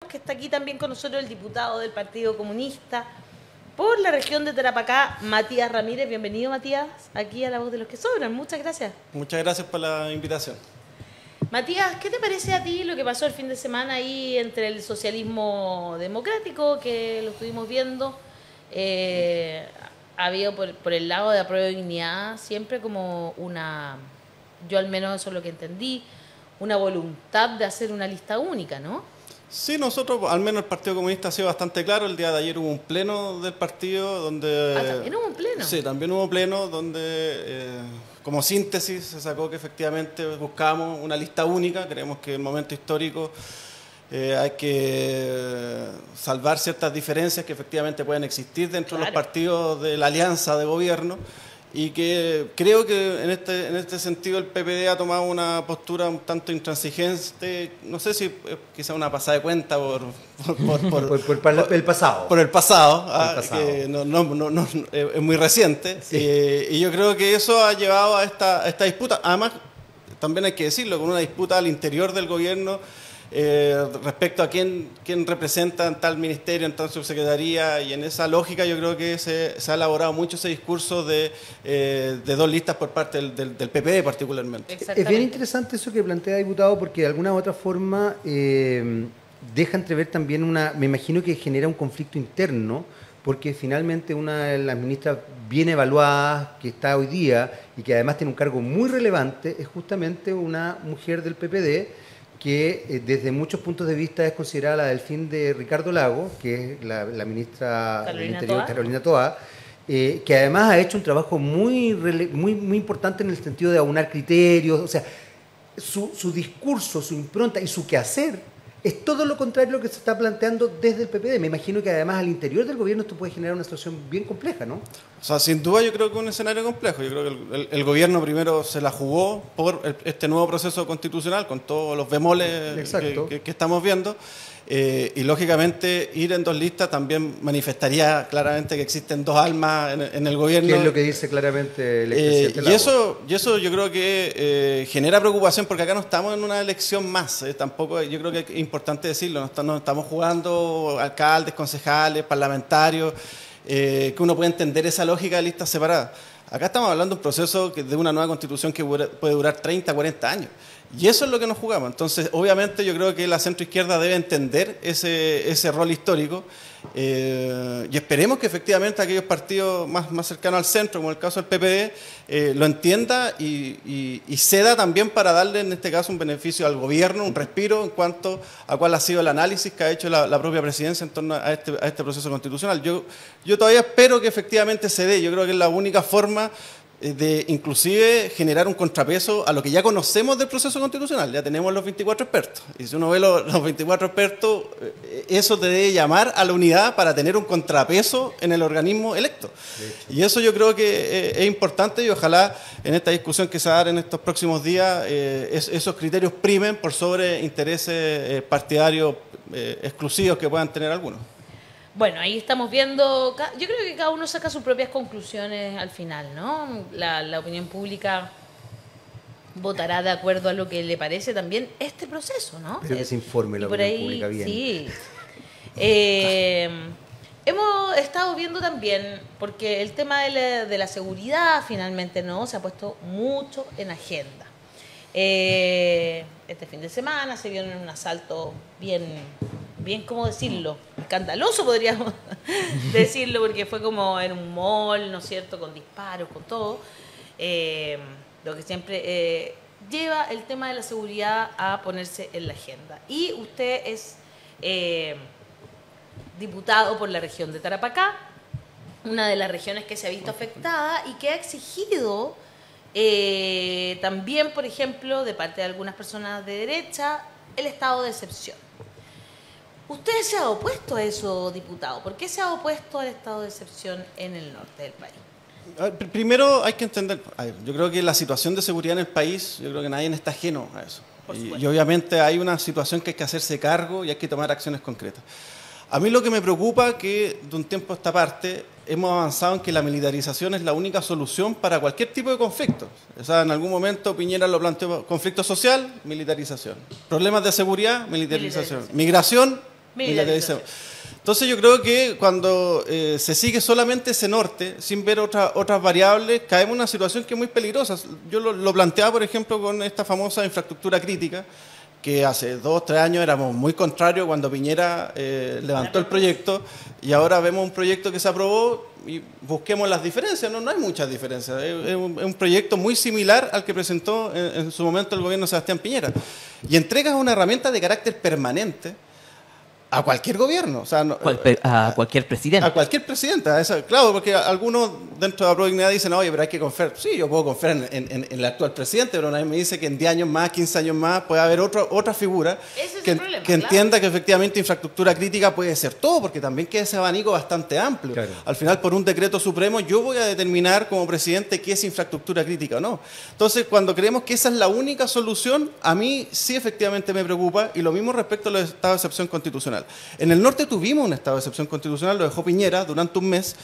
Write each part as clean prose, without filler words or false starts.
Que está aquí también con nosotros el diputado del Partido Comunista por la región de Tarapacá, Matías Ramírez. Bienvenido, Matías, aquí a La Voz de los que Sobran. Muchas gracias. Muchas gracias por la invitación. Matías, ¿qué te parece a ti lo que pasó el fin de semana ahí entre el socialismo democrático, que lo estuvimos viendo? Ha habido por el lado de Apruebo Dignidad siempre como una, yo al menos eso es lo que entendí, una voluntad de hacer una lista única, ¿no? Sí, nosotros, al menos el Partido Comunista ha sido bastante claro. El día de ayer hubo un pleno del partido donde... Ah, ¿también hubo un pleno? Sí, también hubo pleno donde, como síntesis, se sacó que efectivamente buscábamos una lista única. Creemos que en el momento histórico hay que salvar ciertas diferencias que efectivamente pueden existir dentro de los partidos de la alianza de gobierno. Y que creo que en este sentido el PPD ha tomado una postura un tanto intransigente, no sé si quizá una pasada de cuenta por el pasado. Por el pasado, que es muy reciente. Sí. Y yo creo que eso ha llevado a esta disputa. Además, también hay que decirlo, con una disputa al interior del gobierno respecto a quién representa en tal ministerio, en tal subsecretaría, y en esa lógica yo creo que se ha elaborado mucho ese discurso de dos listas por parte del PPD particularmente. Es bien interesante eso que plantea, diputado, porque de alguna u otra forma deja entrever también me imagino que genera un conflicto interno, porque finalmente una de las ministras bien evaluadas que está hoy día y que además tiene un cargo muy relevante es justamente una mujer del PPD que desde muchos puntos de vista es considerada la delfín de Ricardo Lagos, que es la ministra del Interior, Carolina Toá, que además ha hecho un trabajo muy importante en el sentido de aunar criterios. O sea, su discurso, su impronta y su quehacer es todo lo contrario a lo que se está planteando desde el PPD. Me imagino que además al interior del gobierno esto puede generar una situación bien compleja, ¿no? O sea, sin duda yo creo que es un escenario complejo. Yo creo que el gobierno primero se la jugó por este nuevo proceso constitucional, con todos los bemoles que estamos viendo. Y lógicamente ir en dos listas también manifestaría claramente que existen dos almas en el gobierno. ¿Qué es lo que dice claramente el expresidente Lagos? Y eso yo creo que genera preocupación, porque acá no estamos en una elección más. Tampoco, yo creo que es importante decirlo, no estamos jugando alcaldes, concejales, parlamentarios, que uno puede entender esa lógica de listas separadas. Acá estamos hablando de un proceso de una nueva constitución que puede durar 30, 40 años. Y eso es lo que nos jugamos. Entonces, obviamente, yo creo que la centroizquierda debe entender ese rol histórico y esperemos que efectivamente aquellos partidos más cercanos al centro, como el caso del PPD, lo entienda y ceda también para darle, en este caso, un beneficio al gobierno, un respiro en cuanto a cuál ha sido el análisis que ha hecho la propia presidencia en torno a este proceso constitucional. Yo todavía espero que efectivamente se dé. Yo creo que es la única forma de inclusive generar un contrapeso a lo que ya conocemos del proceso constitucional. Ya tenemos los 24 expertos. Y si uno ve los 24 expertos, eso te debe llamar a la unidad para tener un contrapeso en el organismo electo. Y eso yo creo que es importante, y ojalá en esta discusión que se va a dar en estos próximos días, esos criterios primen por sobre intereses partidarios exclusivos que puedan tener algunos. Bueno, ahí estamos viendo, yo creo que cada uno saca sus propias conclusiones al final, ¿no? La opinión pública votará de acuerdo a lo que le parece también este proceso, ¿no? Pero que se informe la opinión pública bien. Sí. Hemos estado viendo también, porque el tema de la seguridad finalmente, ¿no? Se ha puesto mucho en agenda. Este fin de semana se vio en un asalto bien, ¿cómo decirlo? Escandaloso, podríamos decirlo, porque fue como en un mall, ¿no es cierto?, con disparos, con todo. Lo que siempre lleva el tema de la seguridad a ponerse en la agenda. Y usted es diputado por la región de Tarapacá, una de las regiones que se ha visto afectada y que ha exigido también, por ejemplo, de parte de algunas personas de derecha, el estado de excepción. ¿Usted se ha opuesto a eso, diputado? ¿Por qué se ha opuesto al estado de excepción en el norte del país? Primero hay que entender, yo creo que la situación de seguridad en el país, yo creo que nadie está ajeno a eso. Y obviamente hay una situación que hay que hacerse cargo y hay que tomar acciones concretas. A mí lo que me preocupa es que de un tiempo a esta parte hemos avanzado en que la militarización es la única solución para cualquier tipo de conflicto. O sea, en algún momento Piñera lo planteó: conflicto social, militarización. Problemas de seguridad, militarización. Migración, militarización. Entonces yo creo que cuando se sigue solamente ese norte, sin ver otras variables, caemos en una situación que es muy peligrosa. Yo lo planteaba, por ejemplo, con esta famosa infraestructura crítica, que hace 2 o 3 años éramos muy contrarios cuando Piñera levantó el proyecto, y ahora vemos un proyecto que se aprobó y busquemos las diferencias. No hay muchas diferencias. Es un proyecto muy similar al que presentó en su momento el gobierno de Sebastián Piñera. Y entregas una herramienta de carácter permanente a cualquier gobierno, o sea, a cualquier presidente. A cualquier presidente, claro, porque algunos dentro de la Prodignidad dicen, oye, pero hay que confiar. Sí, yo puedo confiar en el actual presidente, pero nadie me dice que en 10 años más, 15 años más, puede haber otra figura que entienda que efectivamente infraestructura crítica puede ser todo, porque también queda ese abanico bastante amplio. Claro. Al final, por un decreto supremo, yo voy a determinar como presidente qué es infraestructura crítica o no. Entonces, cuando creemos que esa es la única solución, a mí sí efectivamente me preocupa, y lo mismo respecto a los estados de excepción constitucional. En el norte tuvimos un estado de excepción constitucional, lo dejó Piñera durante un mes,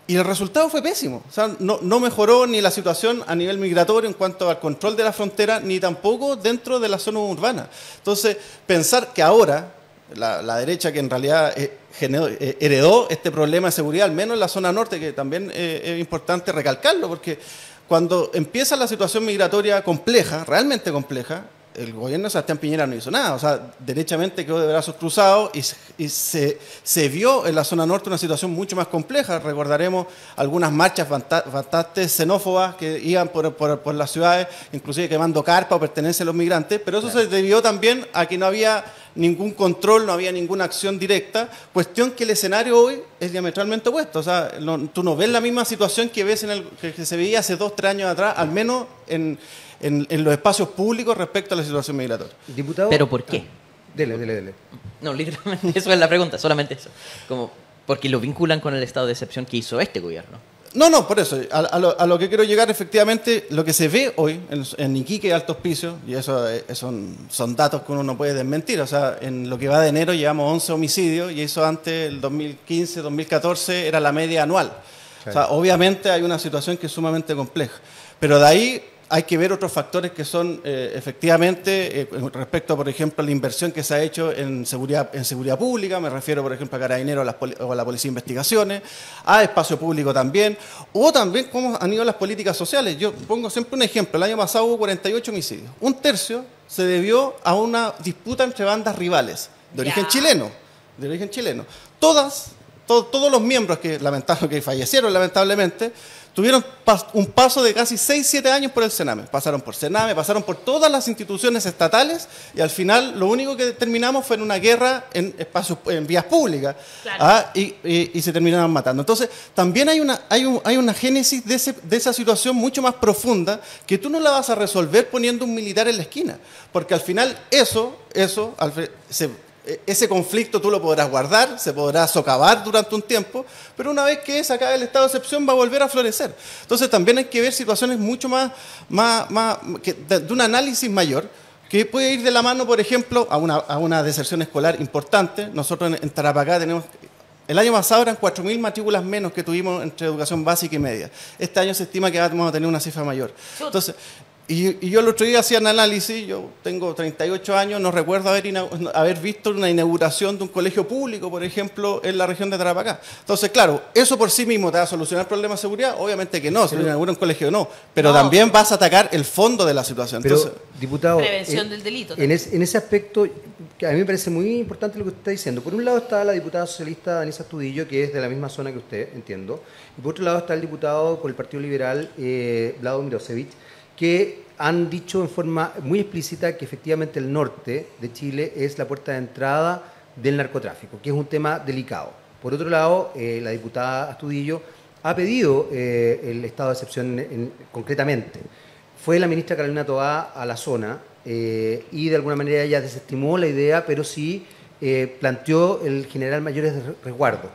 y el resultado fue pésimo. O sea, no mejoró ni la situación a nivel migratorio en cuanto al control de la frontera, ni tampoco dentro de la zona urbana. Entonces, pensar que ahora la derecha, que en realidad heredó este problema de seguridad, al menos en la zona norte, que también es importante recalcarlo, porque cuando empieza la situación migratoria compleja, realmente compleja, el gobierno de Sebastián Piñera no hizo nada, o sea, derechamente quedó de brazos cruzados y se vio en la zona norte una situación mucho más compleja. Recordaremos algunas marchas bastante xenófobas que iban por las ciudades, inclusive quemando carpa o pertenencia a los migrantes, pero eso se debió también a que no había ningún control, no había ninguna acción directa, cuestión que el escenario hoy es diametralmente opuesto. O sea, tú no ves la misma situación que ves que se veía hace 2 o 3 años atrás, al menos en los espacios públicos respecto a la situación migratoria. Diputado, ¿Pero por qué? Dele. No, literalmente eso es la pregunta, solamente eso. Como porque lo vinculan con el estado de excepción que hizo este gobierno. No, por eso. A lo que quiero llegar, efectivamente, lo que se ve hoy en Iquique y Alto Hospicio, y eso son datos que uno no puede desmentir. O sea, en lo que va de enero llevamos 11 homicidios, y eso antes, el 2015, 2014, era la media anual. Claro. O sea, obviamente hay una situación que es sumamente compleja. Pero de ahí hay que ver otros factores que son efectivamente respecto, por ejemplo, a la inversión que se ha hecho en seguridad pública. Me refiero, por ejemplo, a Carabineros o a la Policía de Investigaciones, a espacio público también, o también cómo han ido las políticas sociales. Yo pongo siempre un ejemplo. El año pasado hubo 48 homicidios. 1/3 se debió a una disputa entre bandas rivales de origen chileno. Todos los miembros que fallecieron lamentablemente tuvieron un paso de casi 6-7 años por el Sename. Pasaron por Sename, pasaron por todas las instituciones estatales, y al final lo único que terminamos fue en una guerra en vías públicas. Claro. Y se terminaron matando. Entonces, también hay una génesis de esa situación mucho más profunda, que tú no la vas a resolver poniendo un militar en la esquina. Porque al final ese conflicto tú lo podrás guardar, se podrá socavar durante un tiempo, pero una vez que se acabe el estado de excepción va a volver a florecer. Entonces también hay que ver situaciones mucho más de un análisis mayor, que puede ir de la mano, por ejemplo, a una deserción escolar importante. Nosotros en Tarapacá tenemos... El año pasado eran 4.000 matrículas menos que tuvimos entre educación básica y media. Este año se estima que vamos a tener una cifra mayor. Entonces... Y yo el otro día hacía un análisis. Yo tengo 38 años, no recuerdo haber visto una inauguración de un colegio público, por ejemplo, en la región de Tarapacá. Entonces, claro, ¿eso por sí mismo te va a solucionar el problema de seguridad? Obviamente que no, si lo inaugura un colegio no, pero también vas a atacar el fondo de la situación. Pero, entonces, diputado, prevención del delito. En ese aspecto, que a mí me parece muy importante lo que usted está diciendo. Por un lado está la diputada socialista Danisa Astudillo, que es de la misma zona que usted, entiendo, y por otro lado está el diputado por el Partido Liberal, Vlado Mirosevich, que han dicho en forma muy explícita que efectivamente el norte de Chile es la puerta de entrada del narcotráfico, que es un tema delicado. Por otro lado, la diputada Astudillo ha pedido el estado de excepción concretamente. Fue la ministra Carolina Toá a la zona y de alguna manera ella desestimó la idea, pero sí planteó el generar mayores resguardos.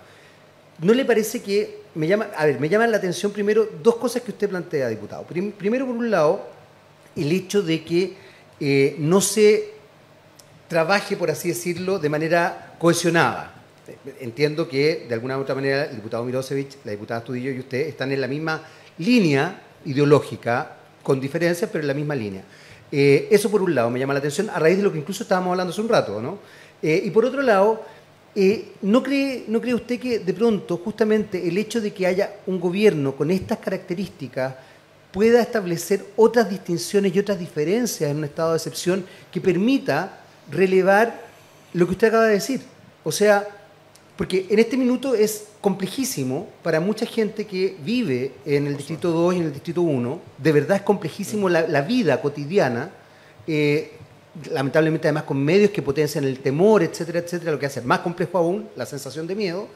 ¿No le parece que me llaman la atención primero 2 cosas que usted plantea, diputado? Primero, por un lado, el hecho de que no se trabaje, por así decirlo, de manera cohesionada. Entiendo que, de alguna u otra manera, el diputado Mirosevich, la diputada Astudillo y usted están en la misma línea ideológica, con diferencias, pero en la misma línea. Eso, por un lado, me llama la atención, a raíz de lo que incluso estábamos hablando hace un rato, ¿no? Y por otro lado, ¿No cree usted que de pronto justamente el hecho de que haya un gobierno con estas características pueda establecer otras distinciones y otras diferencias en un estado de excepción que permita relevar lo que usted acaba de decir? O sea, porque en este minuto es complejísimo para mucha gente que vive en el Distrito 2 y en el Distrito 1, de verdad es complejísimo la vida cotidiana, lamentablemente además con medios que potencian el temor, etcétera, etcétera, lo que hace más complejo aún la sensación de miedo.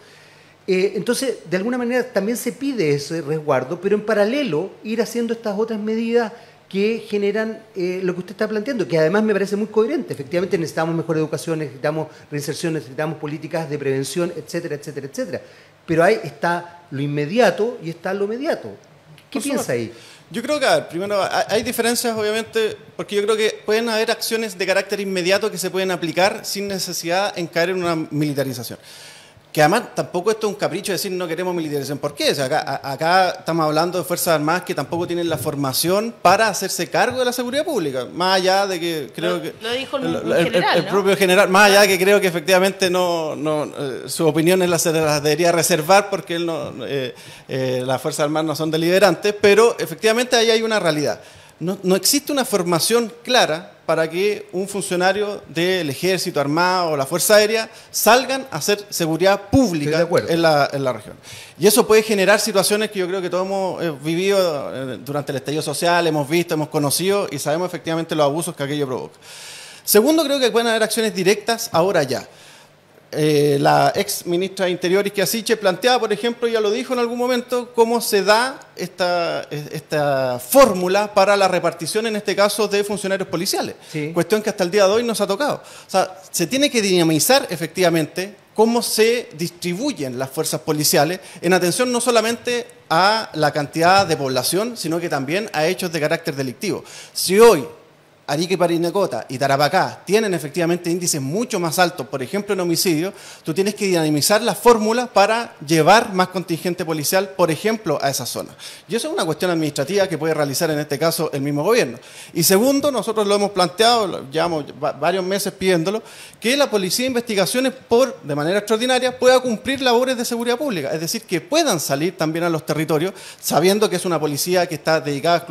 Entonces, de alguna manera también se pide ese resguardo, pero en paralelo ir haciendo estas otras medidas que generan lo que usted está planteando, que además me parece muy coherente. Efectivamente necesitamos mejor educación, necesitamos reinserción, necesitamos políticas de prevención, etcétera, etcétera, etcétera. Pero ahí está lo inmediato y está lo mediato. ¿Qué piensa ahí? Yo creo que, a ver, primero, hay diferencias, obviamente, porque yo creo que pueden haber acciones de carácter inmediato que se pueden aplicar sin necesidad en caer en una militarización. Que además tampoco esto es un capricho de decir no queremos militarización. ¿Por qué? O sea, acá estamos hablando de Fuerzas Armadas que tampoco tienen la formación para hacerse cargo de la seguridad pública. Más allá de que creo que... Lo dijo el general, el propio general, más allá de que creo que efectivamente su opinión se las debería reservar porque las Fuerzas Armadas no son deliberantes, pero efectivamente ahí hay una realidad. No existe una formación clara para que un funcionario del Ejército Armado o la Fuerza Aérea salgan a hacer seguridad pública en la región. Y eso puede generar situaciones que yo creo que todos hemos vivido durante el estallido social, hemos visto, hemos conocido y sabemos efectivamente los abusos que aquello provoca. Segundo, creo que pueden haber acciones directas ahora ya. La ex ministra de Interior, Isquia Siche, planteaba, por ejemplo, ya lo dijo en algún momento, cómo se da esta fórmula para la repartición, en este caso, de funcionarios policiales. Sí. Cuestión que hasta el día de hoy nos ha tocado. O sea, se tiene que dinamizar, efectivamente, cómo se distribuyen las fuerzas policiales en atención no solamente a la cantidad de población, sino que también a hechos de carácter delictivo. Si hoy Arica, Parinacota y Tarapacá tienen efectivamente índices mucho más altos, por ejemplo en homicidio, tú tienes que dinamizar las fórmulas para llevar más contingente policial, por ejemplo, a esa zona. Y eso es una cuestión administrativa que puede realizar en este caso el mismo gobierno. Y segundo, nosotros lo hemos planteado, llevamos varios meses pidiéndolo, que la Policía de Investigaciones, de manera extraordinaria, pueda cumplir labores de seguridad pública, es decir, que puedan salir también a los territorios, sabiendo que es una policía que está dedicada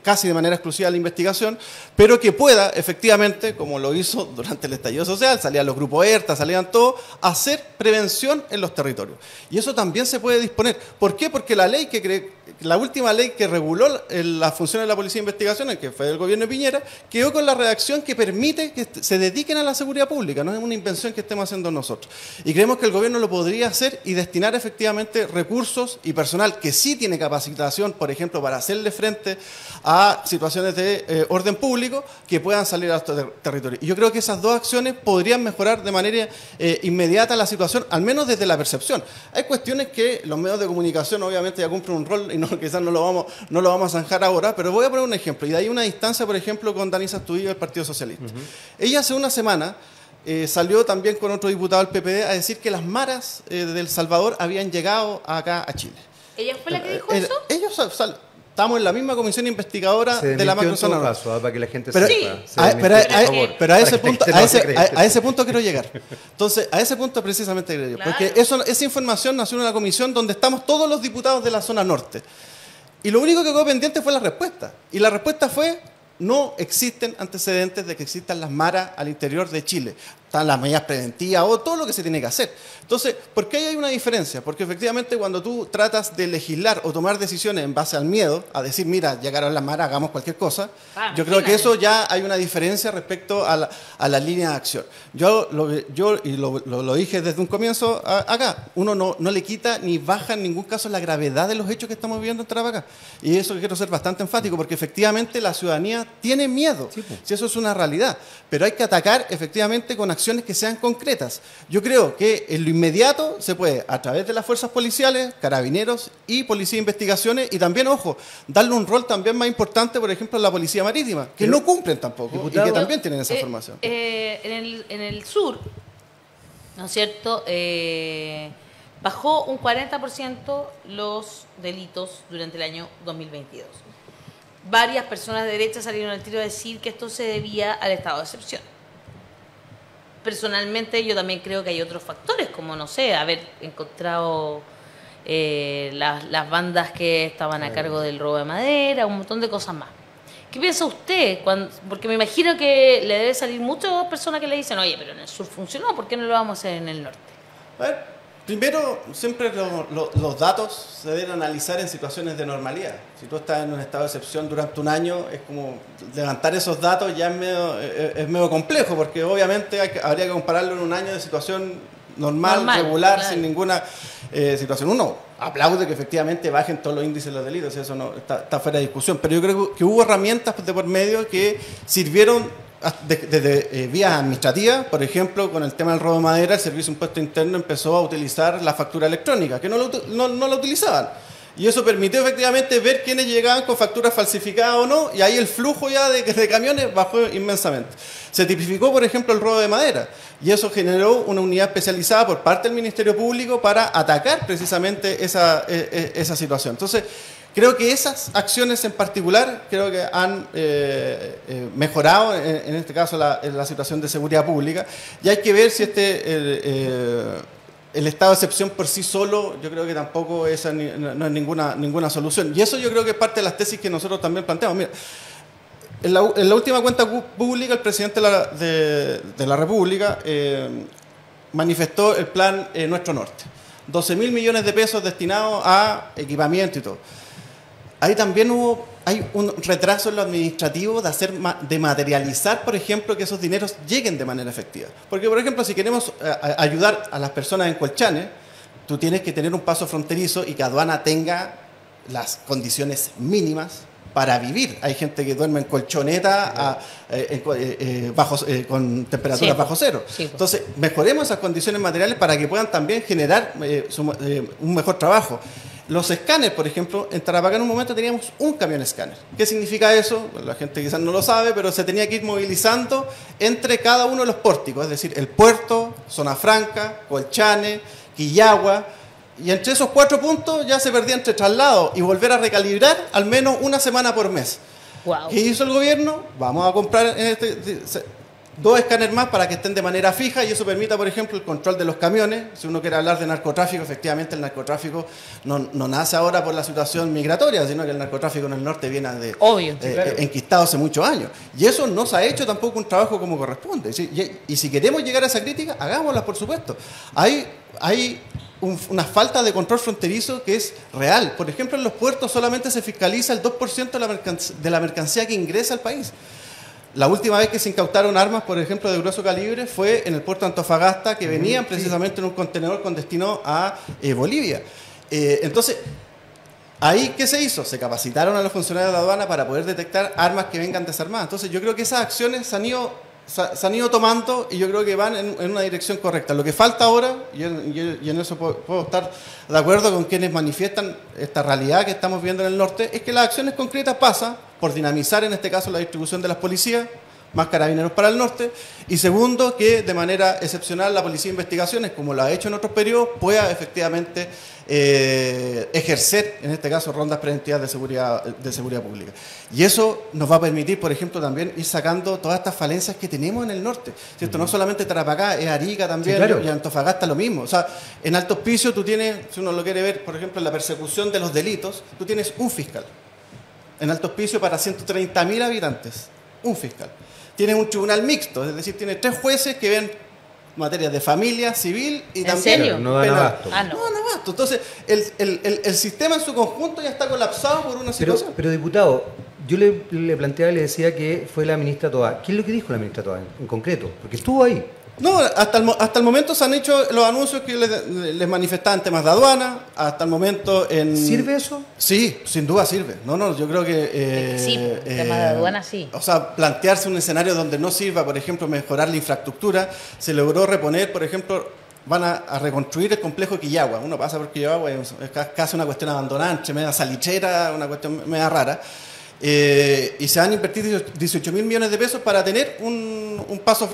casi de manera exclusiva a la investigación, pero que pueda, efectivamente, como lo hizo durante el estallido social, salían los grupos ERTA, salían todos, hacer prevención en los territorios. Y eso también se puede disponer. ¿Por qué? Porque la última ley que reguló las funciones de la Policía de Investigaciones, que fue del gobierno de Piñera, quedó con la redacción que permite que se dediquen a la seguridad pública. No es una invención que estemos haciendo nosotros. Y creemos que el gobierno lo podría hacer y destinar efectivamente recursos y personal que sí tiene capacitación, por ejemplo, para hacerle frente a situaciones de orden público, que puedan salir a estos territorios. Y yo creo que esas dos acciones podrían mejorar de manera inmediata la situación, al menos desde la percepción. Hay cuestiones que los medios de comunicación obviamente ya cumplen un rol y quizás no lo vamos a zanjar ahora, pero voy a poner un ejemplo. Y de ahí una distancia, por ejemplo, con Danisa Astudillo del Partido Socialista. Ella hace una semana salió también con otro diputado del PPD a decir que las maras de El Salvador habían llegado acá a Chile. ¿Ella fue la que dijo eso? Ellos estamos en la misma comisión investigadora de la macrozona norte. Para que la gente pero, sepa. Pero a ese punto quiero llegar. Entonces, a ese punto precisamente quiero llegar. Claro. Porque esa información nació en una comisión donde estamos todos los diputados de la zona norte. Y lo único que quedó pendiente fue la respuesta. Y la respuesta fue: no existen antecedentes de que existan las maras al interior de Chile. Están las medidas preventivas o todo lo que se tiene que hacer. Entonces, ¿por qué hay una diferencia? Porque efectivamente cuando tú tratas de legislar o tomar decisiones en base al miedo, a decir, mira, llegaron las maras, hagamos cualquier cosa, yo creo que eso ya hay una diferencia respecto a la línea de acción. Yo lo dije desde un comienzo acá, uno no le quita ni baja en ningún caso la gravedad de los hechos que estamos viviendo en Tarapacá. Y eso quiero ser bastante enfático, porque efectivamente la ciudadanía tiene miedo, sí, pues. Si eso es una realidad, pero hay que atacar efectivamente con acciones que sean concretas. Yo creo que en lo inmediato se puede, a través de las fuerzas policiales, carabineros y policía de investigaciones, y también, ojo, darle un rol también más importante, por ejemplo, a la policía marítima, que no cumplen tampoco, diputado, y que también tienen esa formación. En el sur, ¿no es cierto?, bajó un 40% los delitos durante el año 2022. Varias personas de derecha salieron al tiro a decir que esto se debía al estado de excepción. personalmente yo también creo que hay otros factores, como, no sé, haber encontrado las bandas que estaban a cargo del robo de madera, un montón de cosas más. ¿Qué piensa usted? Porque me imagino que le debe salir muchas personas que le dicen, oye, pero en el sur funcionó, ¿por qué no lo vamos a hacer en el norte? A ver, primero, siempre los datos se deben analizar en situaciones de normalidad. Si tú estás en un estado de excepción durante un año, es como levantar esos datos ya es medio complejo, porque obviamente habría que compararlo en un año de situación normal, regular, claro, sin ninguna situación. Uno aplaude que efectivamente bajen todos los índices de los delitos, eso no está fuera de discusión, pero yo creo que hubo herramientas de por medio que sirvieron desde vías administrativas. Por ejemplo, con el tema del robo de madera, el Servicio de Impuesto Interno empezó a utilizar la factura electrónica, que no la utilizaban. Y eso permitió efectivamente ver quiénes llegaban con facturas falsificadas o no, y ahí el flujo ya de camiones bajó inmensamente. Se tipificó, por ejemplo, el robo de madera, y eso generó una unidad especializada por parte del Ministerio Público para atacar precisamente esa situación. Entonces, creo que esas acciones en particular creo que han mejorado, en este caso, la situación de seguridad pública, y hay que ver si el estado de excepción por sí solo, yo creo que tampoco no es ninguna solución. Y eso yo creo que es parte de las tesis que nosotros también planteamos. Mira, en la última cuenta pública, el presidente de la República manifestó el plan Nuestro Norte. 12.000 millones de pesos destinados a equipamiento y todo. Ahí también hay un retraso en lo administrativo de materializar, por ejemplo, que esos dineros lleguen de manera efectiva. Porque, por ejemplo, si queremos ayudar a las personas en Colchane, tú tienes que tener un paso fronterizo y que aduana tenga las condiciones mínimas para vivir. Hay gente que duerme en colchoneta con temperaturas bajo cero. Sí. Entonces, mejoremos esas condiciones materiales para que puedan también generar un mejor trabajo. Los escáneres, por ejemplo, en Tarapacá en un momento teníamos un camión escáner. ¿Qué significa eso? Pues la gente quizás no lo sabe, pero se tenía que ir movilizando entre cada uno de los pórticos, es decir, el puerto, Zona Franca, Colchane, Quillagua, y entre esos 4 puntos ya se perdía entre traslados y volver a recalibrar al menos una semana por mes. Wow. ¿Qué hizo el gobierno? Vamos a comprar 2 escáneres más para que estén de manera fija, y eso permita, por ejemplo, el control de los camiones. Si uno quiere hablar de narcotráfico, efectivamente el narcotráfico no nace ahora por la situación migratoria, sino que el narcotráfico en el norte viene enquistado hace muchos años. Y eso no se ha hecho tampoco un trabajo como corresponde. Y si queremos llegar a esa crítica, hagámosla, por supuesto. Hay una falta de control fronterizo que es real. Por ejemplo, en los puertos solamente se fiscaliza el 2% de la mercancía que ingresa al país. La última vez que se incautaron armas, por ejemplo, de grueso calibre, fue en el puerto de Antofagasta, que venían precisamente en un contenedor con destino a Bolivia. Entonces, ¿ahí qué se hizo? Se capacitaron a los funcionarios de la aduana para poder detectar armas que vengan desarmadas. Entonces, yo creo que esas acciones se han ido tomando, y yo creo que van en una dirección correcta. Lo que falta ahora, y en eso puedo estar de acuerdo con quienes manifiestan esta realidad que estamos viendo en el norte, es que las acciones concretas pasan por dinamizar, en este caso, la distribución de las policías, más carabineros para el norte, y segundo, que de manera excepcional la Policía de Investigaciones, como lo ha hecho en otros periodos, pueda efectivamente ejercer, en este caso, rondas preventivas de seguridad pública. Y eso nos va a permitir, por ejemplo, también ir sacando todas estas falencias que tenemos en el norte, ¿cierto? No solamente Tarapacá, es Arica también, sí, claro, y Antofagasta lo mismo. O sea, en Alto Hospicio tú tienes, si uno lo quiere ver, por ejemplo, en la persecución de los delitos, tú tienes un fiscal. En Alto Hospicio para 130.000 habitantes, un fiscal. Tienes un tribunal mixto, es decir, tienes 3 jueces que ven materias de familia, civil y también... ¿En serio? No dan abasto. No dan abasto. Entonces, el sistema en su conjunto ya está colapsado por una situación. Pero diputado, yo le planteaba y le decía que fue la ministra Toá. ¿Qué es lo que dijo la ministra Toá en concreto? Porque estuvo ahí. No, hasta el momento se han hecho los anuncios que les manifestaban temas de aduana, hasta el momento en... ¿Sirve eso? Sí, sin duda sirve. Yo creo que... sí, temas de aduana sí. O sea, plantearse un escenario donde no sirva, por ejemplo, mejorar la infraestructura, se logró reponer, por ejemplo, van a reconstruir el complejo de Quillagua. Uno pasa por Quillagua, es casi una cuestión abandonada, entre media salichera, una cuestión media rara. Y se van a invertir 18.000 millones de pesos para tener un paso,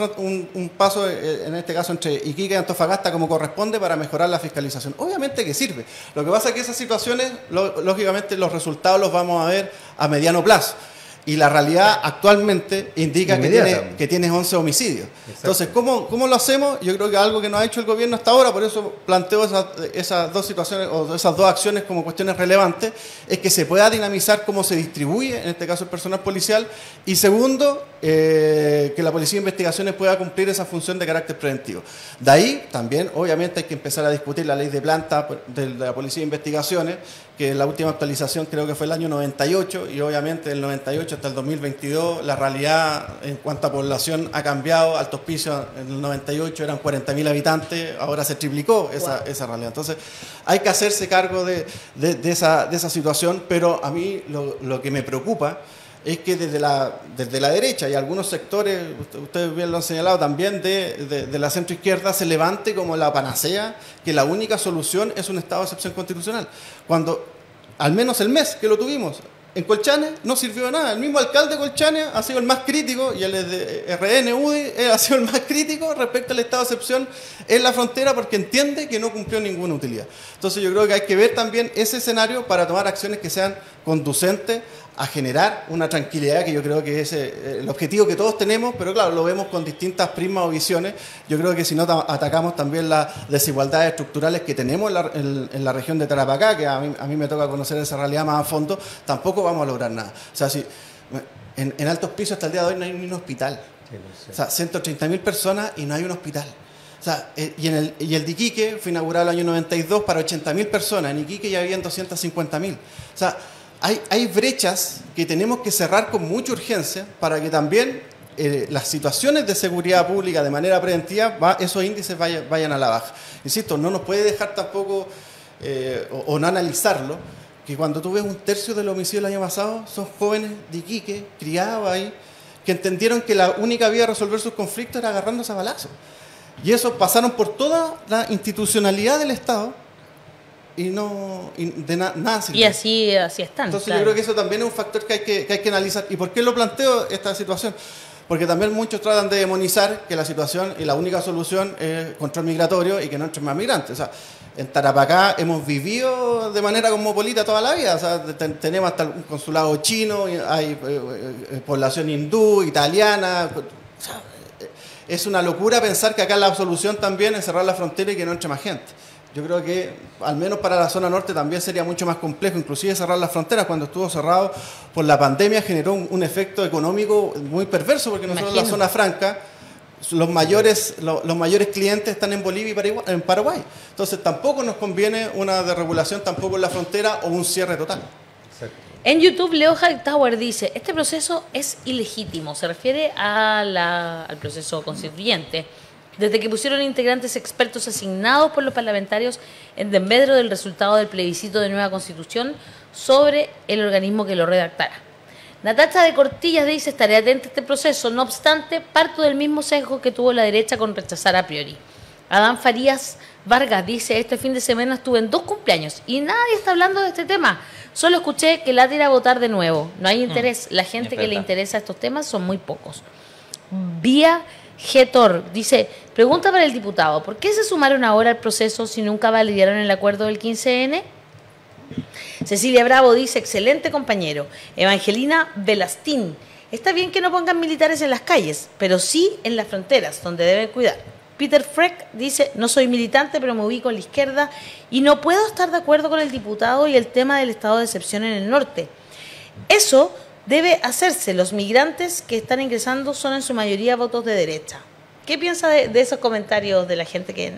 en este caso, entre Iquique y Antofagasta como corresponde, para mejorar la fiscalización. Obviamente que sirve. Lo que pasa es que esas situaciones, lógicamente, los resultados los vamos a ver a mediano plazo. Y la realidad actualmente indica que tienes 11 homicidios. Exacto. Entonces, ¿cómo lo hacemos? Yo creo que algo que no ha hecho el gobierno hasta ahora, por eso planteo esas dos situaciones o esas dos acciones como cuestiones relevantes, es que se pueda dinamizar cómo se distribuye, en este caso el personal policial, y segundo, que la Policía de Investigaciones pueda cumplir esa función de carácter preventivo. De ahí también, obviamente, hay que empezar a discutir la ley de planta de la Policía de Investigaciones, que la última actualización creo que fue el año 98, y obviamente del 98 hasta el 2022 la realidad en cuanto a población ha cambiado. Alto Hospicio en el 98 eran 40.000 habitantes, ahora se triplicó esa realidad. Entonces hay que hacerse cargo de esa situación, pero a mí lo que me preocupa es que desde la derecha y algunos sectores, ustedes bien lo han señalado también, de la centroizquierda se levante como la panacea, que la única solución es un estado de excepción constitucional. Cuando, al menos el mes que lo tuvimos, en Colchane no sirvió de nada. El mismo alcalde de Colchane ha sido el más crítico, y el de RN, UDI, ha sido el más crítico respecto al estado de excepción en la frontera, porque entiende que no cumplió ninguna utilidad. Entonces yo creo que hay que ver también ese escenario para tomar acciones que sean conducentes a generar una tranquilidad, que yo creo que es el objetivo que todos tenemos, pero claro, lo vemos con distintas prismas o visiones. Yo creo que si no atacamos también las desigualdades estructurales que tenemos en la región de Tarapacá, que a mí me toca conocer esa realidad más a fondo, tampoco vamos a lograr nada. O sea, si en Alto Hospicio hasta el día de hoy no hay ni un hospital. O sea, 130.000 personas y no hay un hospital. O sea, y el de Iquique fue inaugurado el año 92 para 80.000 personas. En Iquique ya habían 250.000. O sea, hay brechas que tenemos que cerrar con mucha urgencia para que también las situaciones de seguridad pública de manera preventiva, esos índices vayan a la baja. Insisto, no nos puede dejar tampoco, o no analizarlo, que cuando tú ves un tercio del homicidio del año pasado, son jóvenes de Iquique, criados ahí, que entendieron que la única vía de resolver sus conflictos era agarrándose a balazos. Y eso pasaron por toda la institucionalidad del Estado, y nada sirve. Y así están. Entonces claro. yo creo que eso también es un factor que hay que analizar. ¿Y por qué lo planteo esta situación? Porque también muchos tratan de demonizar que la situación y la única solución es control migratorio y que no entren más migrantes. O sea, en Tarapacá hemos vivido de manera cosmopolita toda la vida. O sea, tenemos hasta un consulado chino, hay población hindú, italiana. O sea, es una locura pensar que acá la solución también es cerrar la frontera y que no entre más gente. Yo creo que, al menos para la zona norte, también sería mucho más complejo, inclusive cerrar las fronteras. Cuando estuvo cerrado por la pandemia generó un efecto económico muy perverso, porque nosotros en la zona franca, los mayores clientes están en Bolivia y en Paraguay. Entonces tampoco nos conviene una desregulación tampoco en la frontera o un cierre total. Exacto. En YouTube, Leo Hightower dice, este proceso es ilegítimo, se refiere al proceso constituyente. Desde que pusieron integrantes expertos asignados por los parlamentarios en desmedro del resultado del plebiscito de nueva constitución sobre el organismo que lo redactara. Natacha de Cortillas dice, estaré atenta a este proceso, no obstante, parto del mismo sesgo que tuvo la derecha con rechazar a priori. Adán Farías Vargas dice, este fin de semana estuve en 2 cumpleaños y nadie está hablando de este tema. Solo escuché que Lati irá a votar de nuevo. No hay interés. La gente que le interesa estos temas son muy pocos. Vía Getor dice, pregunta para el diputado, ¿por qué se sumaron ahora al proceso si nunca validaron el acuerdo del 15N? Cecilia Bravo dice, excelente compañero. Evangelina Velastín, está bien que no pongan militares en las calles, pero sí en las fronteras, donde deben cuidar. Peter Freck dice, no soy militante, pero me ubico en la izquierda y no puedo estar de acuerdo con el diputado y el tema del estado de excepción en el norte. Eso debe hacerse. Los migrantes que están ingresando son en su mayoría votos de derecha. ¿Qué piensa de esos comentarios de la gente que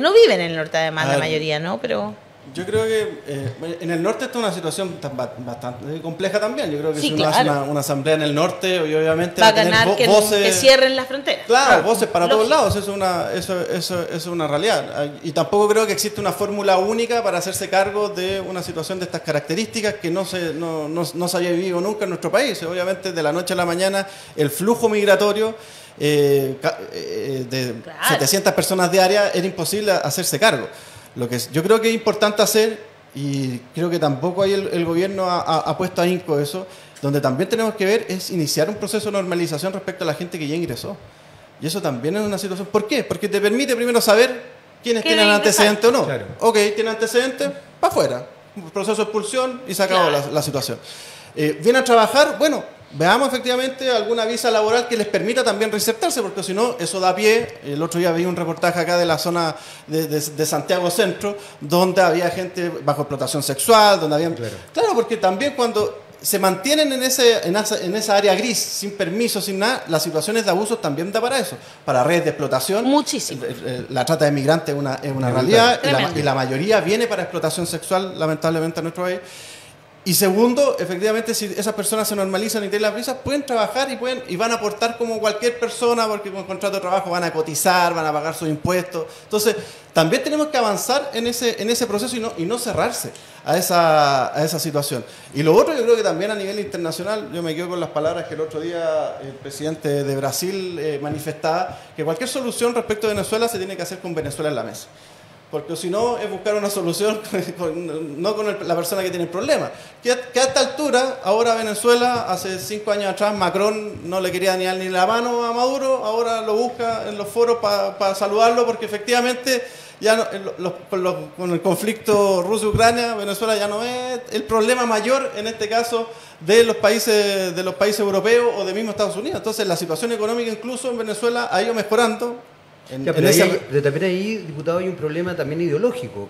no vive en el norte, además, la mayoría, ¿no? Pero yo creo que en el norte está una situación bastante compleja también. Yo creo que sí, si uno claro, hace una asamblea en el norte, y obviamente va a tener ganar voces, que cierren las fronteras. Claro, voces para lógico. todos lados. Eso es una realidad. Y tampoco creo que existe una fórmula única para hacerse cargo de una situación de estas características que no se había vivido nunca en nuestro país. Obviamente, de la noche a la mañana, el flujo migratorio de 700 personas diarias era imposible hacerse cargo. Lo que yo creo que es importante hacer, y creo que tampoco ahí el gobierno ha puesto ahínco eso, donde también tenemos que ver es iniciar un proceso de normalización respecto a la gente que ya ingresó. Y eso también es una situación. ¿Por qué? Porque te permite primero saber quiénes tienen antecedentes o no. Claro. Ok, tienen antecedentes, para afuera. Proceso de expulsión y se acabó la situación. ¿Vienen a trabajar? Bueno, veamos efectivamente alguna visa laboral que les permita también reinsertarse, porque si no, eso da pie. El otro día vi un reportaje acá de la zona de Santiago Centro, donde había gente bajo explotación sexual, donde había... Claro, porque también cuando se mantienen en esa área gris, sin permiso, sin nada, las situaciones de abuso también da para eso, para redes de explotación. Muchísimo. La trata de migrantes es una realidad, y la mayoría viene para explotación sexual, lamentablemente, en nuestro país. Y segundo, efectivamente, si esas personas se normalizan y tienen las visas, pueden trabajar y van a aportar como cualquier persona, porque con contrato de trabajo van a cotizar, van a pagar sus impuestos. Entonces, también tenemos que avanzar en ese proceso y no cerrarse a esa situación. Y lo otro, yo creo que también a nivel internacional, yo me quedo con las palabras que el otro día el presidente de Brasil manifestaba, que cualquier solución respecto a Venezuela se tiene que hacer con Venezuela en la mesa. Porque si no, es buscar una solución no con la persona que tiene el problema. Que a esta altura, ahora Venezuela, hace 5 años atrás, Macron no le quería ni dar ni la mano a Maduro, ahora lo busca en los foros para saludarlo, porque efectivamente ya con el conflicto Rusia-Ucrania, Venezuela ya no es el problema mayor, en este caso, de los países europeos o de mismo Estados Unidos. Entonces, la situación económica incluso en Venezuela ha ido mejorando. Pero también ahí, diputado, hay un problema también ideológico.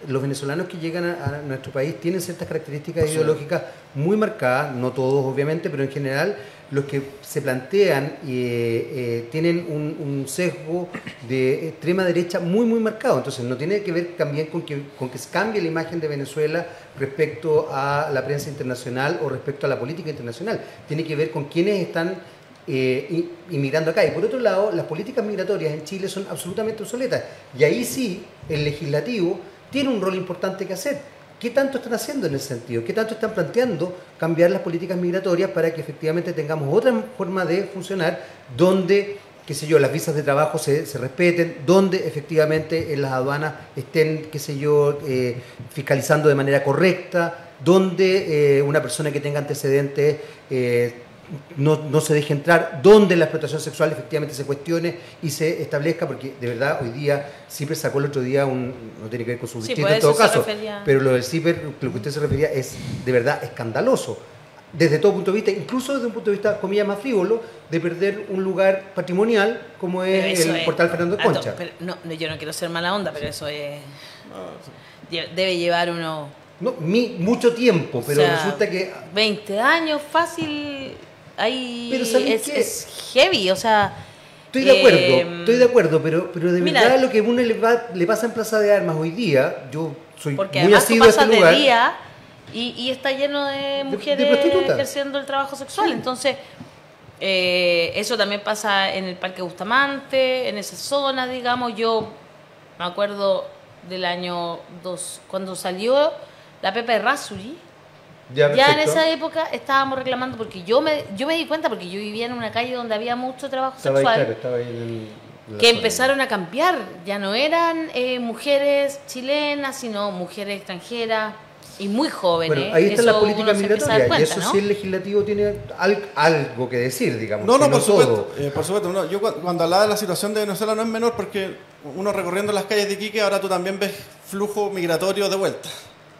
Los venezolanos que llegan a nuestro país tienen ciertas características ideológicas muy marcadas, no todos obviamente, pero en general los que se plantean tienen un sesgo de extrema derecha muy marcado. Entonces no tiene que ver también con que se cambie la imagen de Venezuela respecto a la prensa internacional o respecto a la política internacional. Tiene que ver con quienes están inmigrando acá. Y por otro lado, las políticas migratorias en Chile son absolutamente obsoletas. Y ahí sí, el legislativo tiene un rol importante que hacer. ¿Qué tanto están haciendo en ese sentido? ¿Qué tanto están planteando cambiar las políticas migratorias para que efectivamente tengamos otra forma de funcionar donde, qué sé yo, las visas de trabajo se respeten, donde efectivamente en las aduanas estén, qué sé yo, fiscalizando de manera correcta, donde una persona que tenga antecedentes no se deje entrar, donde la explotación sexual efectivamente se cuestione y se establezca, porque de verdad hoy día CIPER sacó el otro día no tiene que ver con su distrito en todo caso, pero lo del CIPER, lo que usted se refería, es de verdad escandaloso desde todo punto de vista, incluso desde un punto de vista, comillas, más frívolo, de perder un lugar patrimonial como es el portal Fernando Concha. Yo no quiero ser mala onda, pero eso debe llevar mucho tiempo, pero resulta que 20 años fácil. Ahí pero es heavy, o sea... Estoy de acuerdo, pero de verdad lo que a uno le pasa en Plaza de Armas hoy día, yo soy muy asiduo a este lugar. De día y está lleno de mujeres ejerciendo el trabajo sexual, entonces eso también pasa en el Parque Bustamante, en esa zona, digamos. Yo me acuerdo del año 2, cuando salió la Pepa Errázuriz. Ya en esa época estábamos reclamando, porque yo me di cuenta, porque yo vivía en una calle donde había mucho trabajo sexual, estaba ahí que empezaron a cambiar, ya no eran mujeres chilenas, sino mujeres extranjeras y muy jóvenes. Bueno, ahí está la política migratoria, y eso sí el legislativo tiene algo que decir, digamos. Por supuesto. No. Yo cuando hablaba de la situación de Venezuela no es menor, porque uno recorriendo las calles de Iquique, ahora tú también ves flujo migratorio de vuelta.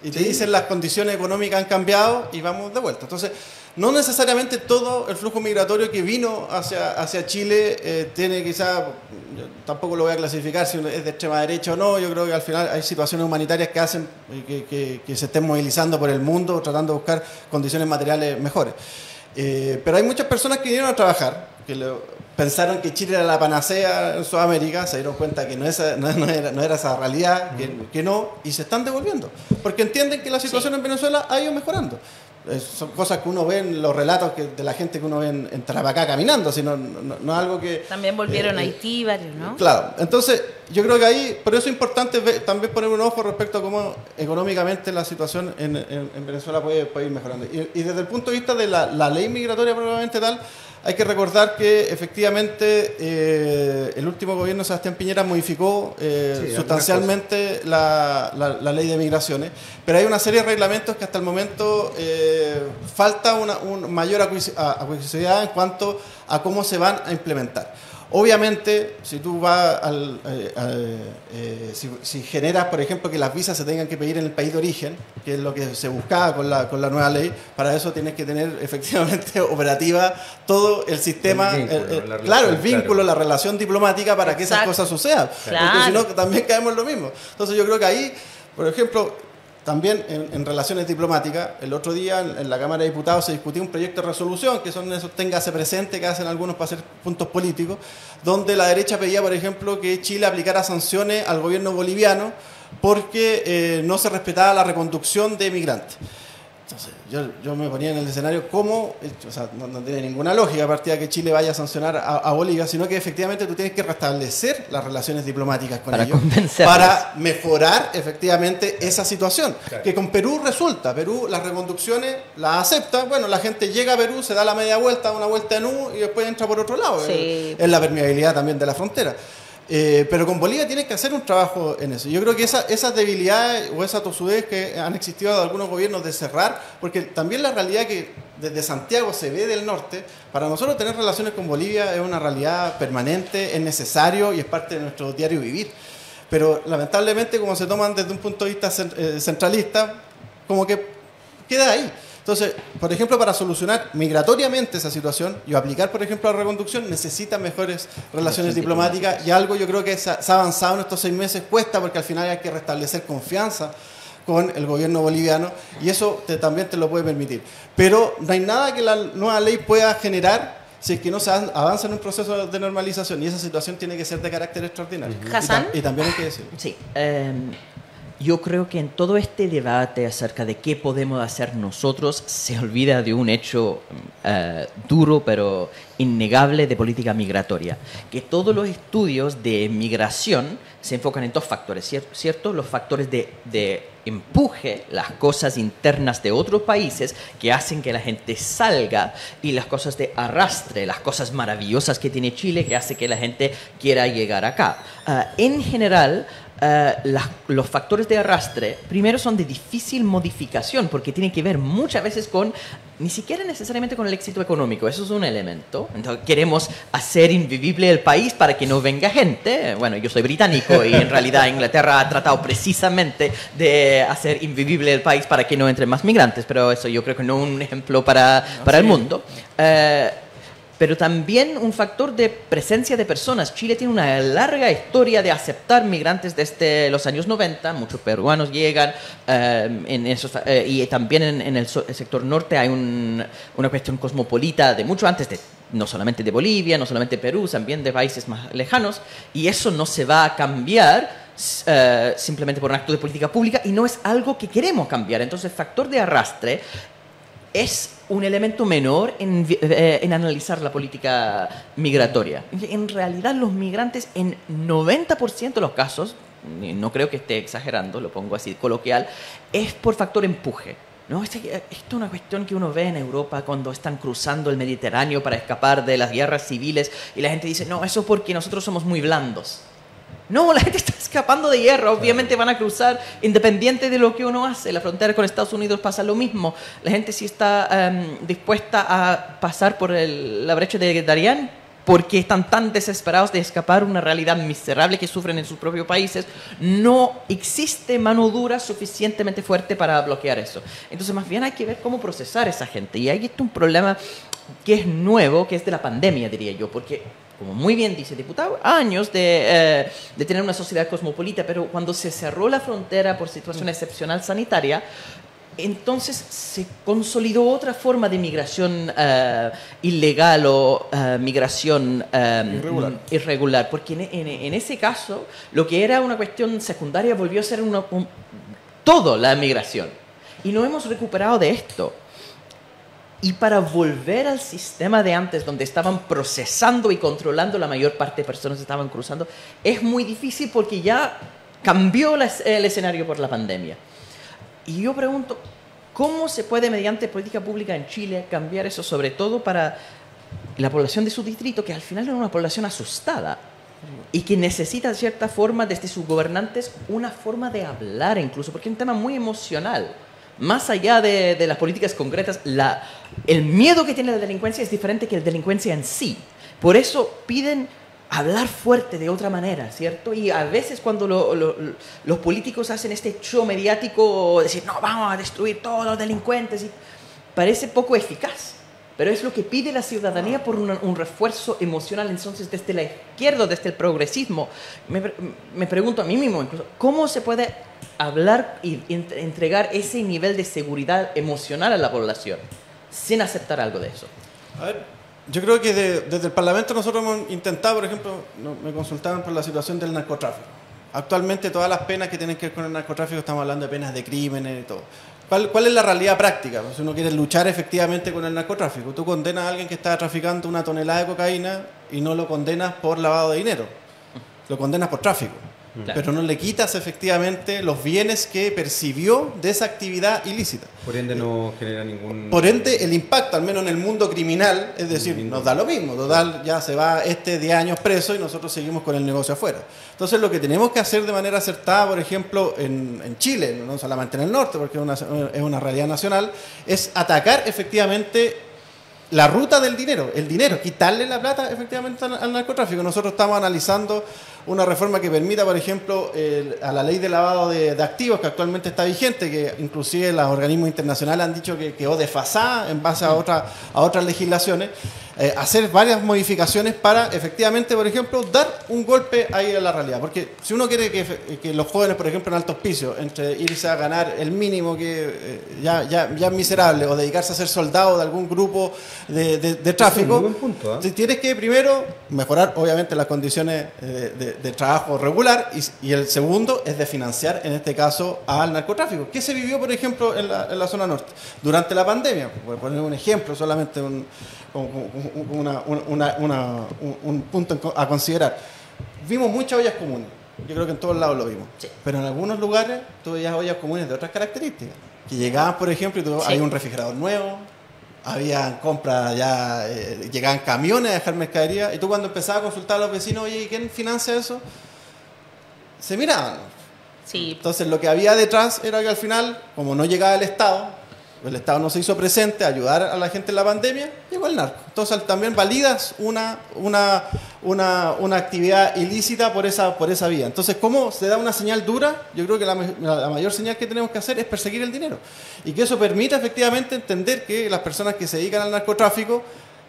Y te dicen las condiciones económicas han cambiado y vamos de vuelta. Entonces, no necesariamente todo el flujo migratorio que vino hacia Chile tiene quizá, yo tampoco lo voy a clasificar si es de extrema derecha o no. Yo creo que al final hay situaciones humanitarias que hacen que se estén movilizando por el mundo, tratando de buscar condiciones materiales mejores. Pero hay muchas personas que vinieron a trabajar, pensaron que Chile era la panacea en Sudamérica, se dieron cuenta que no era esa realidad, que no, y se están devolviendo, porque entienden que la situación en Venezuela ha ido mejorando. Son cosas que uno ve en los relatos de la gente que uno ve en Tarapacá caminando, sino no es algo que... También volvieron a Haití varios, ¿no? Claro, entonces yo creo que ahí, por eso es importante también poner un ojo respecto a cómo económicamente la situación en Venezuela puede ir mejorando. Y desde el punto de vista de la ley migratoria probablemente tal, hay que recordar que efectivamente el último gobierno de Sebastián Piñera modificó sustancialmente la ley de migraciones, pero hay una serie de reglamentos que hasta el momento falta una mayor acuiciosidad en cuanto a cómo se van a implementar. Obviamente, si tú vas si generas, por ejemplo, que las visas se tengan que pedir en el país de origen, que es lo que se buscaba con la nueva ley, para eso tienes que tener efectivamente operativa todo el sistema, el vínculo, la relación diplomática para que esas cosas sucedan. Claro. Porque si no, también caemos en lo mismo. Entonces yo creo que ahí, por ejemplo, también en relaciones diplomáticas, el otro día en la Cámara de Diputados se discutió un proyecto de resolución, que son esos téngase presente que hacen algunos para hacer puntos políticos, donde la derecha pedía, por ejemplo, que Chile aplicara sanciones al gobierno boliviano porque no se respetaba la reconducción de migrantes. Entonces, yo me ponía en el escenario cómo, o sea, no tiene ninguna lógica a partir de que Chile vaya a sancionar a Bolivia, sino que efectivamente tú tienes que restablecer las relaciones diplomáticas con ellos para mejorar efectivamente esa situación. Claro. Que con Perú resulta, Perú las reconducciones las acepta, bueno, la gente llega a Perú, se da la media vuelta, una vuelta en U y después entra por otro lado. Sí. Es la permeabilidad también de la frontera. Pero con Bolivia tienes que hacer un trabajo en eso. Yo creo que esas debilidades o esa tosudez que han existido de algunos gobiernos de cerrar, porque también la realidad que desde Santiago se ve del norte, para nosotros tener relaciones con Bolivia es una realidad permanente, es necesario y es parte de nuestro diario vivir. Pero lamentablemente, como se toman desde un punto de vista centralista, como que queda ahí. Entonces, por ejemplo, para solucionar migratoriamente esa situación y aplicar, por ejemplo, la reconducción, necesita mejores relaciones diplomáticas y algo yo creo que se ha avanzado en estos 6 meses, cuesta porque al final hay que restablecer confianza con el gobierno boliviano y eso también te lo puede permitir. Pero no hay nada que la nueva ley pueda generar si es que no se avanza en un proceso de normalización y esa situación tiene que ser de carácter extraordinario. ¿Hassan? Y también hay que decirlo. Sí. Yo creo que en todo este debate acerca de qué podemos hacer nosotros se olvida de un hecho duro pero innegable de política migratoria, que todos los estudios de migración se enfocan en 2 factores, ¿cierto? Los factores de empuje, las cosas internas de otros países que hacen que la gente salga, y las cosas de arrastre, las cosas maravillosas que tiene Chile que hace que la gente quiera llegar acá. En general, los factores de arrastre primero son de difícil modificación porque tienen que ver muchas veces con, ni siquiera necesariamente con el éxito económico, eso es un elemento. Entonces queremos hacer invivible el país para que no venga gente. Bueno, yo soy británico y en realidad Inglaterra ha tratado precisamente de hacer invivible el país para que no entren más migrantes, pero eso yo creo que no es un ejemplo para el mundo. Pero también un factor de presencia de personas. Chile tiene una larga historia de aceptar migrantes desde los años 90. Muchos peruanos llegan y también en el sector norte hay una cuestión cosmopolita de mucho antes, no solamente de Bolivia, no solamente de Perú, también de países más lejanos. Y eso no se va a cambiar simplemente por un acto de política pública y no es algo que queremos cambiar. Entonces el factor de arrastre es un elemento menor en analizar la política migratoria. En realidad los migrantes en 90% de los casos, no creo que esté exagerando, lo pongo así coloquial, es por factor empuje. ¿No? Esto es una cuestión que uno ve en Europa cuando están cruzando el Mediterráneo para escapar de las guerras civiles y la gente dice, no, eso es porque nosotros somos muy blandos. No, la gente está escapando de guerra, obviamente van a cruzar independiente de lo que uno hace. La frontera con Estados Unidos pasa lo mismo. La gente sí está dispuesta a pasar por la brecha de Darien porque están tan desesperados de escapar una realidad miserable que sufren en sus propios países. No existe mano dura suficientemente fuerte para bloquear eso. Entonces más bien hay que ver cómo procesar a esa gente. Y ahí está un problema que es nuevo, que es de la pandemia, diría yo, porque como muy bien dice el diputado, años de tener una sociedad cosmopolita, pero cuando se cerró la frontera por situación excepcional sanitaria, entonces se consolidó otra forma de migración ilegal o migración irregular, porque en ese caso lo que era una cuestión secundaria volvió a ser todo la migración. Y no hemos recuperado de esto. Y para volver al sistema de antes, donde estaban procesando y controlando la mayor parte de personas que estaban cruzando, es muy difícil porque ya cambió el escenario por la pandemia. Y yo pregunto, ¿cómo se puede, mediante política pública en Chile, cambiar eso, sobre todo para la población de su distrito, que al final es una población asustada y que necesita, de cierta forma, desde sus gobernantes, una forma de hablar incluso, porque es un tema muy emocional? Más allá de las políticas concretas, el miedo que tiene la delincuencia es diferente que la delincuencia en sí. Por eso piden hablar fuerte de otra manera, ¿cierto? Y a veces cuando los políticos hacen este show mediático, decir, no, vamos a destruir todos los delincuentes, y parece poco eficaz. Pero es lo que pide la ciudadanía por un refuerzo emocional. Entonces, desde la izquierda, desde el progresismo, me pregunto a mí mismo, incluso, ¿cómo se puede hablar y entregar ese nivel de seguridad emocional a la población sin aceptar algo de eso? A ver, yo creo que desde el Parlamento nosotros hemos intentado, por ejemplo, me consultaban por la situación del narcotráfico. Actualmente todas las penas que tienen que ver con el narcotráfico, estamos hablando de penas de crímenes y todo. ¿Cuál es la realidad práctica? Si uno quiere luchar efectivamente con el narcotráfico, tú condenas a alguien que está traficando 1 tonelada de cocaína y no lo condenas por lavado de dinero, lo condenas por tráfico. Claro. Pero no le quitas efectivamente los bienes que percibió de esa actividad ilícita. Por ende no genera ningún... Por ende el impacto, al menos en el mundo criminal, es decir, nos da lo mismo. Total, ya se va 10 años preso y nosotros seguimos con el negocio afuera. Entonces lo que tenemos que hacer de manera acertada, por ejemplo, en Chile, no solamente en el norte, porque es una realidad nacional, es atacar efectivamente la ruta del dinero, el dinero, quitarle la plata efectivamente al narcotráfico. Nosotros estamos analizando una reforma que permita, por ejemplo, a la ley de lavado de activos que actualmente está vigente, que inclusive los organismos internacionales han dicho que quedó desfasada en base a otras legislaciones, hacer varias modificaciones para efectivamente, por ejemplo, dar un golpe ahí a la realidad. Porque si uno quiere que los jóvenes, por ejemplo, en alto hospicio, entre irse a ganar el mínimo que ya es miserable o dedicarse a ser soldado de algún grupo de tráfico, es un buen punto, tienes que primero mejorar obviamente las condiciones de trabajo regular y el segundo es de financiar en este caso al narcotráfico. ¿Qué se vivió, por ejemplo, en la zona norte? Durante la pandemia, por poner un ejemplo, solamente un punto a considerar. Vimos muchas ollas comunes. Yo creo que en todos lados lo vimos. Sí. Pero en algunos lugares tú veías ollas comunes de otras características. Que llegaban, por ejemplo, y había un refrigerador nuevo, había compras ya, llegaban camiones a dejar mercadería, y tú cuando empezabas a consultar a los vecinos, oye, ¿y quién financia eso? Se miraban. Sí. Entonces lo que había detrás era que al final, como no llegaba el Estado no se hizo presente a ayudar a la gente en la pandemia, llegó el narco. Entonces también validas una actividad ilícita por esa vía. Entonces, ¿cómo se da una señal dura? Yo creo que la mayor señal que tenemos que hacer es perseguir el dinero. Y que eso permita efectivamente entender que las personas que se dedican al narcotráfico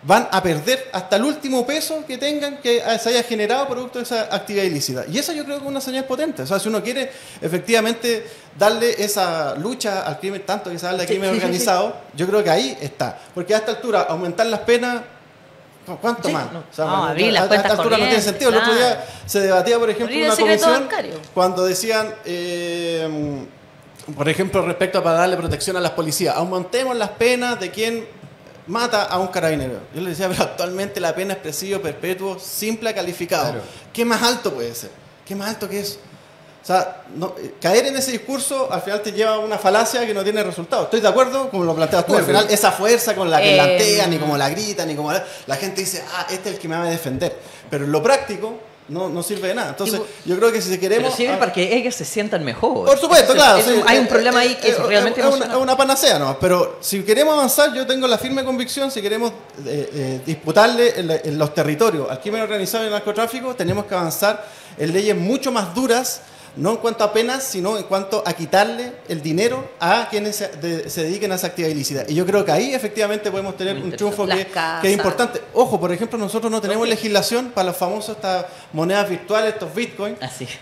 van a perder hasta el último peso que tengan que se haya generado producto de esa actividad ilícita. Y eso yo creo que es una señal potente. O sea, si uno quiere efectivamente darle esa lucha al crimen, tanto que se habla de crimen organizado, yo creo que ahí está. Porque a esta altura, aumentar las penas, ¿cuánto más? No, o sea, abrir las cuentas a esta altura no tiene sentido. Claro. El otro día se debatía, por ejemplo, en una comisión bancario, cuando decían... por ejemplo, respecto para darle protección a las policías, aumentemos las penas de quien mata a un carabinero. Yo le decía, pero actualmente la pena es presidio perpetuo simple calificado. Claro. ¿Qué más alto puede ser? ¿Qué más alto que eso? O sea, caer en ese discurso al final te lleva a una falacia que no tiene resultado. Estoy de acuerdo, como lo planteas tú, al final esa fuerza con la que plantean, ni como la gritan, ni como la gente dice, este es el que me va a defender. Pero en lo práctico no sirve de nada. Entonces, yo creo que si queremos... Pero sirve para que ellos se sientan mejor. Por supuesto, claro. Sí, hay un problema ahí que realmente es una panacea, ¿no? Pero si queremos avanzar, yo tengo la firme convicción, si queremos disputarle en los territorios al crimen organizado y al narcotráfico, tenemos que avanzar en leyes mucho más duras, no en cuanto a penas, sino en cuanto a quitarle el dinero a quienes se dediquen a esa actividad ilícita. Y yo creo que ahí efectivamente podemos tener un triunfo que es importante. Ojo, por ejemplo, nosotros no tenemos legislación para los famosos estas monedas virtuales, estos bitcoins,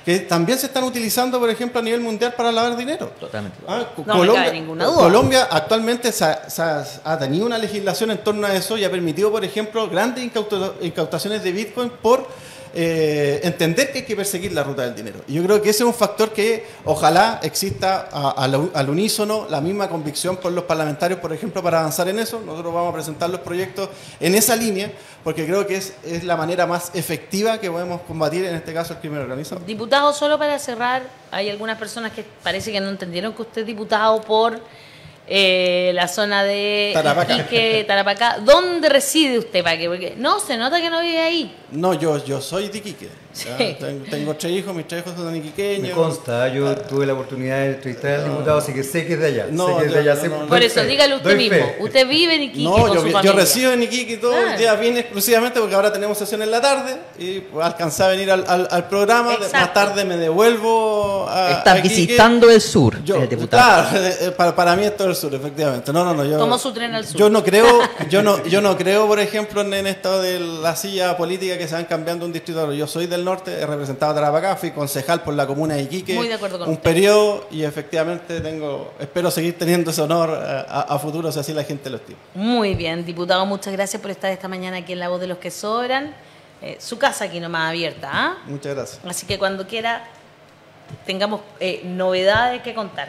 que también se están utilizando, por ejemplo, a nivel mundial para lavar dinero. Totalmente. No me cabe ninguna duda. Colombia actualmente ha tenido una legislación en torno a eso y ha permitido, por ejemplo, grandes incautaciones de bitcoin por entender que hay que perseguir la ruta del dinero. Y yo creo que ese es un factor que ojalá exista al unísono la misma convicción por los parlamentarios, por ejemplo, para avanzar en eso. Nosotros vamos a presentar los proyectos en esa línea porque creo que es la manera más efectiva que podemos combatir en este caso el crimen organizado. Diputado, solo para cerrar, hay algunas personas que parece que no entendieron que usted es diputado por la zona de Tarapacá. Iquique, Tarapacá. ¿Dónde reside usted? Porque no, se nota que no vive ahí. No, yo soy de Iquique. Sí. Tengo 3 hijos, mis 3 hijos son iquiqueños. Me consta, yo tuve la oportunidad de entrevistar al diputado, así que sé que es de allá. No, sé que es de yo- allá. no, no, Por eso, dígalo usted Doy mismo. fe. Usted vive en Iquique No, con su yo familia. resido en Iquique todos Ah. los días, vine exclusivamente porque ahora tenemos sesión en la tarde y alcancé a venir al programa. Exacto. Más tarde me devuelvo a Está Iquique. visitando el sur, Yo, el diputado. claro, para mí es todo el sur, efectivamente. No, yo Tomó su tren al sur. Yo no creo, yo no creo, por ejemplo, en esto de la silla política que se van cambiando de un distrito a otro. Yo soy del norte, he representado a Tarapacá, fui concejal por la comuna de Iquique. Muy de acuerdo con un usted. periodo y efectivamente espero seguir teniendo ese honor a futuro si así la gente lo estima. Muy bien, diputado, muchas gracias por estar esta mañana aquí en La Voz de los que Sobran. Su casa aquí nomás abierta, ¿ah? Muchas gracias. Así que cuando quiera tengamos novedades que contar.